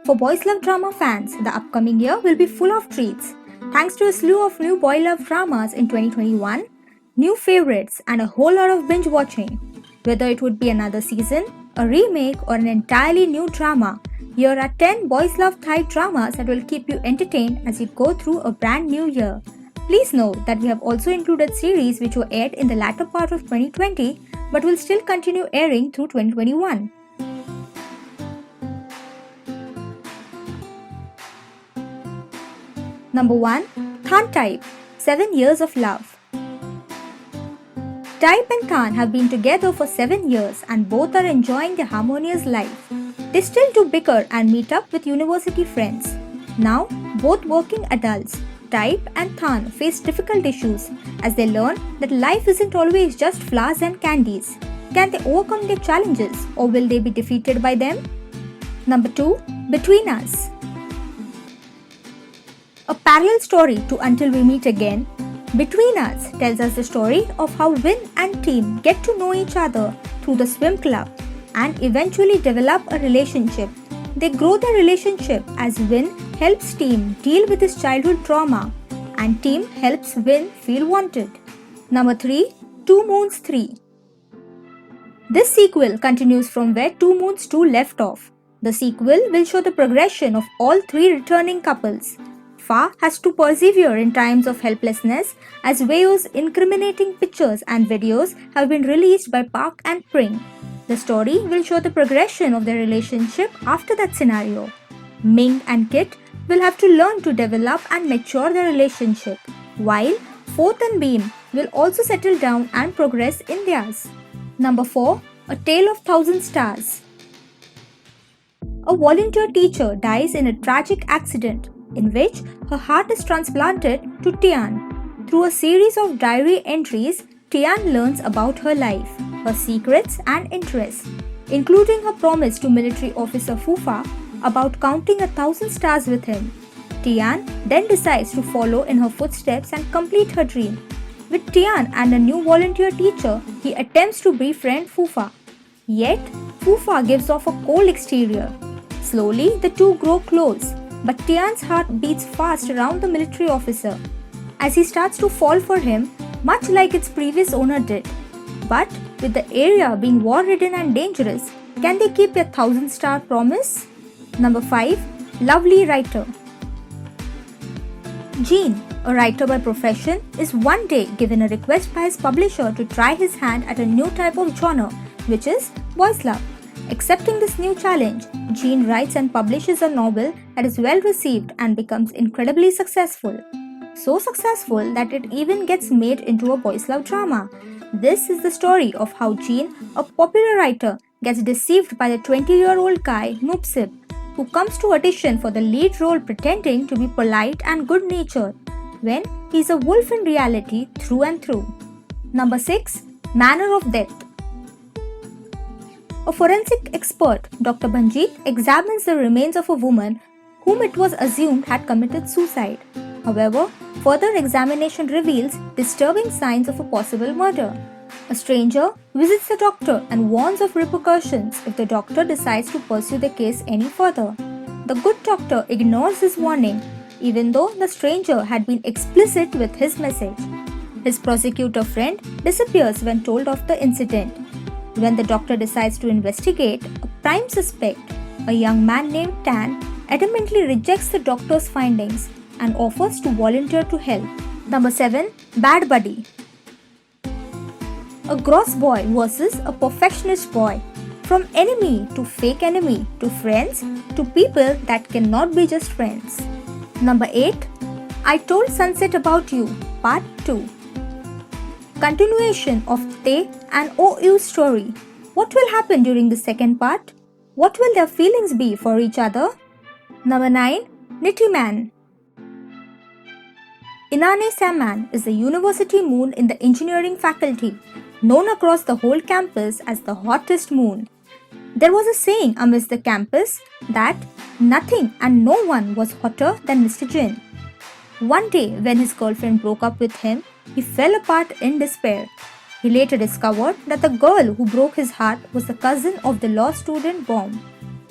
For Boys Love Drama fans, the upcoming year will be full of treats. Thanks to a slew of new boy love dramas in 2021, new favorites, and a whole lot of binge watching. Whether it would be another season, a remake, or an entirely new drama, here are 10 boys love type dramas that will keep you entertained as you go through a brand new year. Please note that we have also included series which were aired in the latter part of 2020 but will still continue airing through 2021. Number 1. Thaan Type 7 Years of Love. Type and Thaan have been together for 7 years and both are enjoying their harmonious life. They still do bicker and meet up with university friends. Now, both working adults, Type and Thaan face difficult issues as they learn that life isn't always just flowers and candies. Can they overcome their challenges or will they be defeated by them? Number 2. Between Us. A parallel story to Until We Meet Again, Between Us tells us the story of how Win and Team get to know each other through the swim club and eventually develop a relationship. They grow their relationship as Win helps Team deal with his childhood trauma and Team helps Win feel wanted. Number 3. Two Moons 3. This sequel continues from where Two Moons 2 left off. The sequel will show the progression of all three returning couples. Fa has to persevere in times of helplessness as Weo's incriminating pictures and videos have been released by Park and Pring. The story will show the progression of their relationship after that scenario. Ming and Kit will have to learn to develop and mature their relationship, while Fourth and Beam will also settle down and progress in theirs. Number 4. A Tale of Thousand Stars. A volunteer teacher dies in a tragic accident in which her heart is transplanted to Tian. Through a series of diary entries, Tian learns about her life, her secrets and interests, including her promise to military officer Fufa about counting 1,000 stars with him. Tian then decides to follow in her footsteps and complete her dream. With Tian and a new volunteer teacher, he attempts to befriend Fufa. Yet, Fufa gives off a cold exterior. Slowly, the two grow close, but Tian's heart beats fast around the military officer as he starts to fall for him, much like its previous owner did. But with the area being war-ridden and dangerous, can they keep their 1,000-star promise? Number 5. Lovely Writer. Jean, a writer by profession, is one day given a request by his publisher to try his hand at a new type of genre, which is boys love. Accepting this new challenge, Jean writes and publishes a novel that is well received and becomes incredibly successful. So successful that it even gets made into a boys love drama. This is the story of how Jean, a popular writer, gets deceived by the 20-year-old guy Noopsib, who comes to audition for the lead role pretending to be polite and good-natured, when he's a wolf in reality through and through. Number 6. Manner of Death. A forensic expert, Dr. Banjit, examines the remains of a woman whom it was assumed had committed suicide. However, further examination reveals disturbing signs of a possible murder. A stranger visits the doctor and warns of repercussions if the doctor decides to pursue the case any further. The good doctor ignores his warning, even though the stranger had been explicit with his message. His prosecutor friend disappears when told of the incident. When the doctor decides to investigate, a prime suspect, a young man named Tan, adamantly rejects the doctor's findings and offers to volunteer to help. Number 7. Bad Buddy. A gross boy versus a perfectionist boy. From enemy to fake enemy to friends to people that cannot be just friends. Number 8. I Told Sunset About You, Part 2. Continuation of Tae and OU's story. What will happen during the second part? What will their feelings be for each other? Number 9. Nitty Man. Inane Samman is the university moon in the engineering faculty, known across the whole campus as the hottest moon. There was a saying amidst the campus that nothing and no one was hotter than Mr. Jin. One day, when his girlfriend broke up with him, he fell apart in despair. He later discovered that the girl who broke his heart was the cousin of the law student Bomb.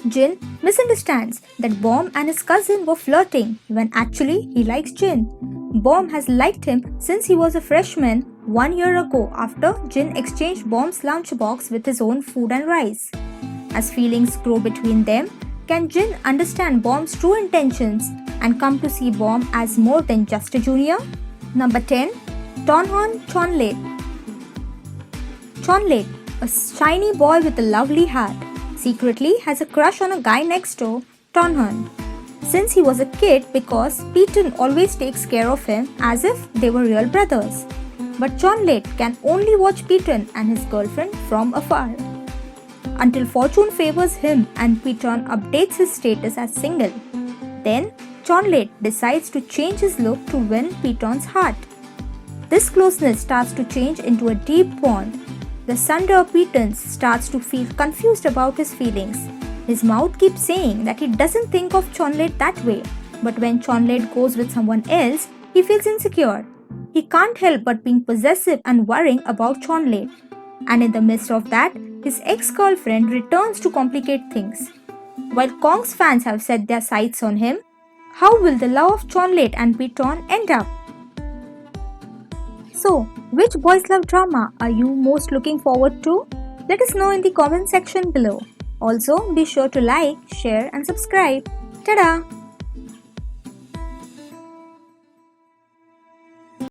Jin misunderstands that Bomb and his cousin were flirting when actually he likes Jin. Bomb has liked him since he was a freshman 1 year ago after Jin exchanged Bomb's lunchbox with his own food and rice. As feelings grow between them, can Jin understand Bomb's true intentions and come to see Bomb as more than just a junior? Number 10. Tonhon Chonlet. Chonlet, a shiny boy with a lovely heart, secretly has a crush on a guy next door, Tonhon, since he was a kid because Piton always takes care of him as if they were real brothers. But Chonlet can only watch Piton and his girlfriend from afar, until fortune favors him and Piton updates his status as single. Then, Chonlet decides to change his look to win Piton's heart. This closeness starts to change into a deep bond. The Sunder Piton starts to feel confused about his feelings. His mouth keeps saying that he doesn't think of Chonlet that way, but when Chonlet goes with someone else, he feels insecure. He can't help but being possessive and worrying about Chonlet. And in the midst of that, his ex-girlfriend returns to complicate things. While Kong's fans have set their sights on him, how will the love of Chonlet and Piton end up? So, which boys love drama are you most looking forward to? Let us know in the comment section below. Also, be sure to like, share and subscribe. Tada!